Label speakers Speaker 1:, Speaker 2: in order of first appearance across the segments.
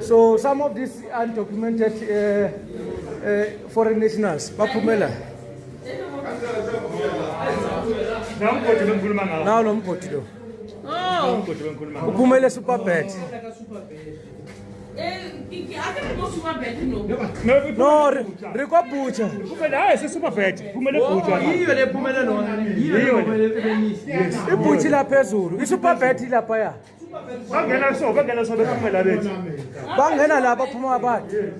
Speaker 1: So some of these undocumented foreign nationals, baphumela. Now no mgodi lo. Oh. Uphumele Superbet. No, Rico Butcher.
Speaker 2: Superbet.
Speaker 1: Ibuchi la phezulu. Superbet lapha ya.
Speaker 2: Bangena so bephumela bethu.
Speaker 1: Bangena la baphuma abathi.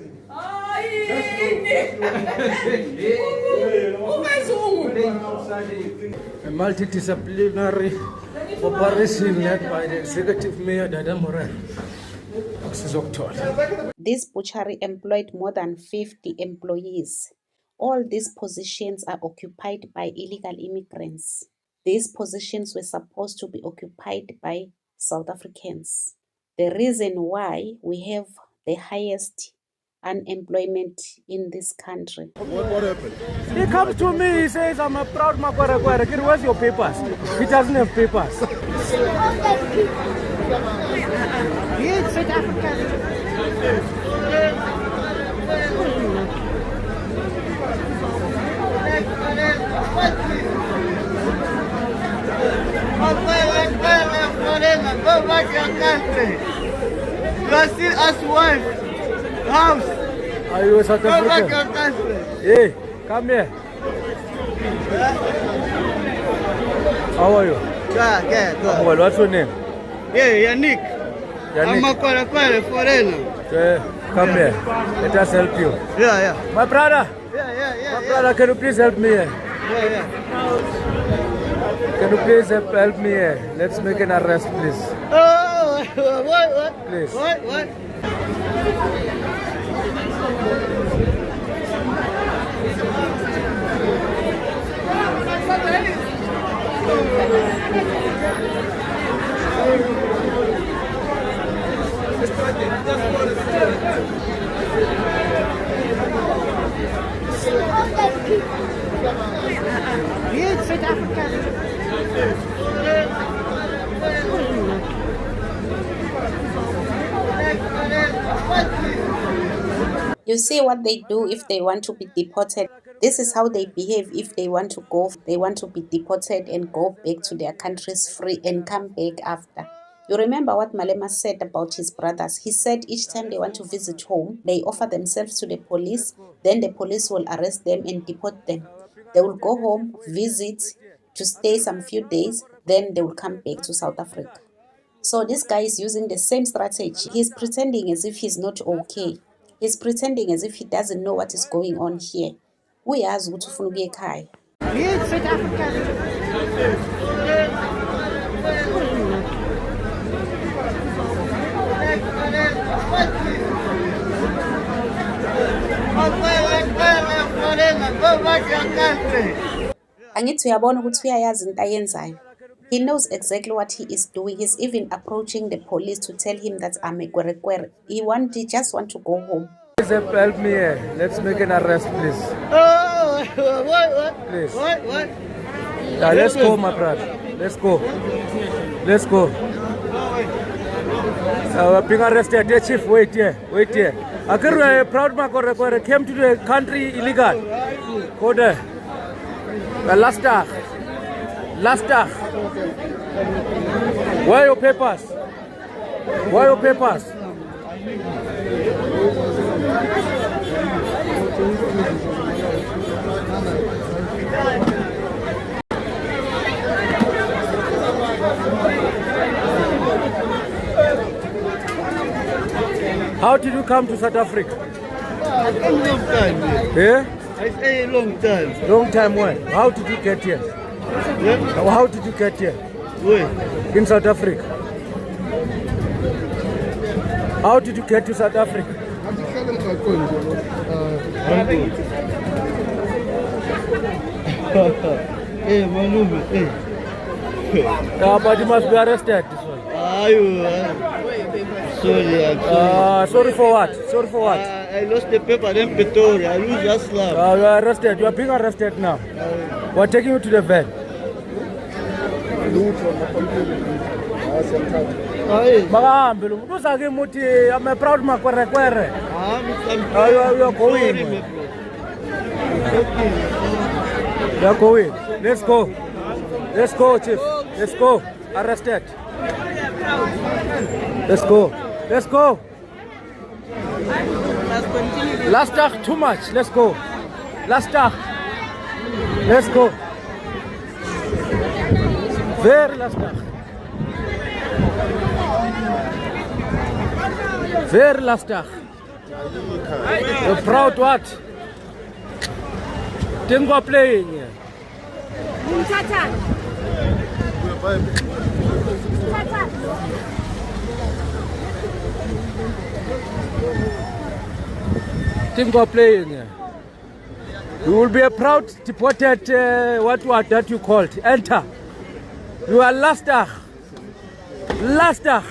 Speaker 1: A multidisciplinary operation led by the Executive Mayor Dada Moran.
Speaker 3: This butchery employed more than 50 employees. All these positions are occupied by illegal immigrants. These positions were supposed to be occupied by South Africans. The reason why we have the highest unemployment in this country.
Speaker 4: What happened?
Speaker 1: He comes to me, he says, I'm a proud Makwara. Where's your papers? He doesn't have papers.
Speaker 5: Yes, South Africa.
Speaker 6: Go back to your country. You are still as wife. House.
Speaker 1: Are you a South
Speaker 6: Go back to
Speaker 1: African?
Speaker 6: your country.
Speaker 1: Hey, come here. How are you?
Speaker 6: Yeah,
Speaker 1: Well, what's your name?
Speaker 6: Yeah, Yannick. I'm
Speaker 1: Yannick.
Speaker 6: a foreigner.
Speaker 1: Come here. Let us help you.
Speaker 6: Yeah.
Speaker 1: My brother.
Speaker 6: Yeah.
Speaker 1: My brother, can you please help me here?
Speaker 6: Yeah.
Speaker 1: Can you please help me here? Let's make an arrest, please.
Speaker 6: Oh, what?
Speaker 1: Please.
Speaker 6: What?
Speaker 5: Yes, South Africa.
Speaker 3: You see what they do if they want to be deported. This is how they behave if they want to go. They want to be deported and go back to their countries free and come back after. You remember what Malema said about his brothers. He said each time they want to visit home, they offer themselves to the police. Then the police will arrest them and deport them. They will go home, visit, to stay some few days. Then they will come back to South Africa. So this guy is using the same strategy. He's pretending as if he's not okay. He's pretending as if he doesn't know what is going on here. Uyazi ukuthi ufuna ukuya ekhaya.
Speaker 5: Yes, South Africa.
Speaker 6: Go back to your country.
Speaker 3: Angithi uyabona ukuthi uyayazi into ayenzayo. He knows exactly what he is doing. He's even approaching the police to tell him that I'm a kwerekwere. He just want to go home.
Speaker 1: Please help me here. Let's make an arrest, please.
Speaker 6: Oh, what?
Speaker 1: Please.
Speaker 6: What?
Speaker 1: Yeah, let's go, my brother. Let's go. We're being arrested. Hey, chief, wait here. Akira, a proud Makwara came to the country illegal. Go there. Last time. Where are your papers? How did you come to South Africa?
Speaker 6: I came a long time.
Speaker 1: Yeah?
Speaker 6: I stay a long time.
Speaker 1: Long time when? How did you get here?
Speaker 6: Yeah?
Speaker 1: How did you get here?
Speaker 6: Where?
Speaker 1: In South Africa? How did you get to South Africa?
Speaker 6: Hey, Malume, hey.
Speaker 1: Yeah, but you must be arrested. This one.
Speaker 6: Sorry.
Speaker 1: Sorry for what?
Speaker 6: I lost the paper in Pretoria. I lose just now.
Speaker 1: You are arrested. You are being arrested now. We are taking you to the van.
Speaker 6: Hayi.
Speaker 1: Makahambe lo muntu uza kimi uthi I'm a proud makwerekwere. You are going. You are going. Let's go. Let's go, chief. Let's go. Arrested. Let's go. Let's go. Last talk too much. Let's go. Last talk. Let's go. Very last talk. Very last talk. You're proud what? Tingo playing here. Tingo playing here. You will be a proud deported, what that you called? Enter. You are last talk. Last talk.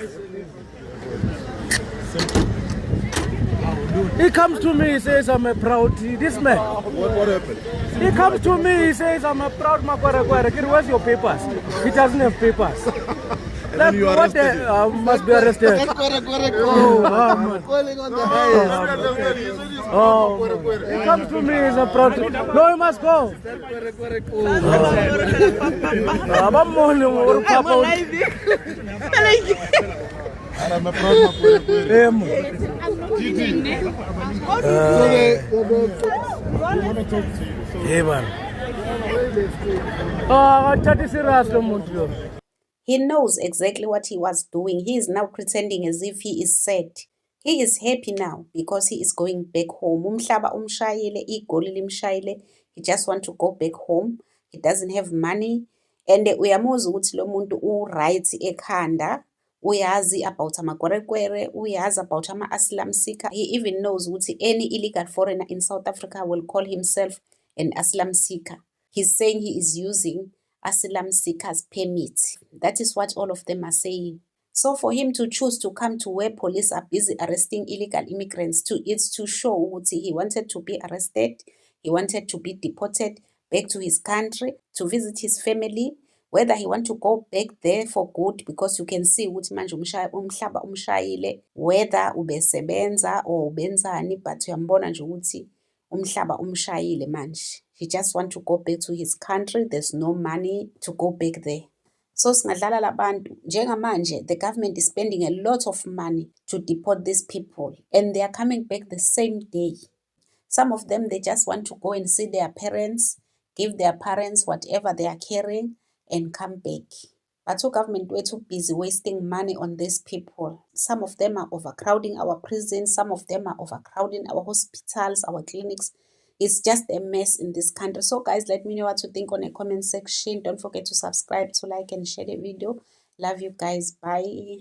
Speaker 1: He comes to me, he says, I'm a proud, this man.
Speaker 4: What happened?
Speaker 1: He comes to me, he says, I'm a proud Makwarekwere. Where's your papers? He doesn't have papers.
Speaker 4: then you
Speaker 1: What
Speaker 4: arrested
Speaker 1: the, must be arrested. Man.
Speaker 6: Calling on the highest.
Speaker 1: He comes to me, he's a proud. No, he must go.
Speaker 4: I'm a proud Makwerekwere.
Speaker 1: Hey, man. I'm serious, muntu.
Speaker 3: He knows exactly what he was doing. He is now pretending as if he is sad. He is happy now because he is going back home. Umhlaba umshayile, igoli limshayile. He just want to go back home. He doesn't have money. And uyamuzwa ukuthi lo muntu u-right ekhanda. Uyazi about amakwerekwere, uyazi about ama-asylum seeker. He even knows ukuthi any illegal foreigner in South Africa will call himself an asylum seeker. He's saying he is using asylum seekers permit. That is what all of them are saying. So for him to choose to come to where police are busy arresting illegal immigrants, it's to show ukuthi he wanted to be arrested, he wanted to be deported back to his country, to visit his family, whether he want to go back there for good, because you can see ukuthi manje umhlaba umshayile, whether ubesebenza or ubenzani, but uyambona nje ukuthi umhlaba umshayile manje. He just want to go back to his country. There's no money to go back there. So singadlala labantu njengamanje, the government is spending a lot of money to deport these people, and they are coming back the same day. Some of them, they just want to go and see their parents, give their parents whatever they are carrying, and come back. But our government were too busy wasting money on these people. Some of them are overcrowding our prisons. Some of them are overcrowding our hospitals, our clinics. It's just a mess in this country. So guys, let me know what you think on the comment section. Don't forget to subscribe, to like and share the video. Love you guys. Bye.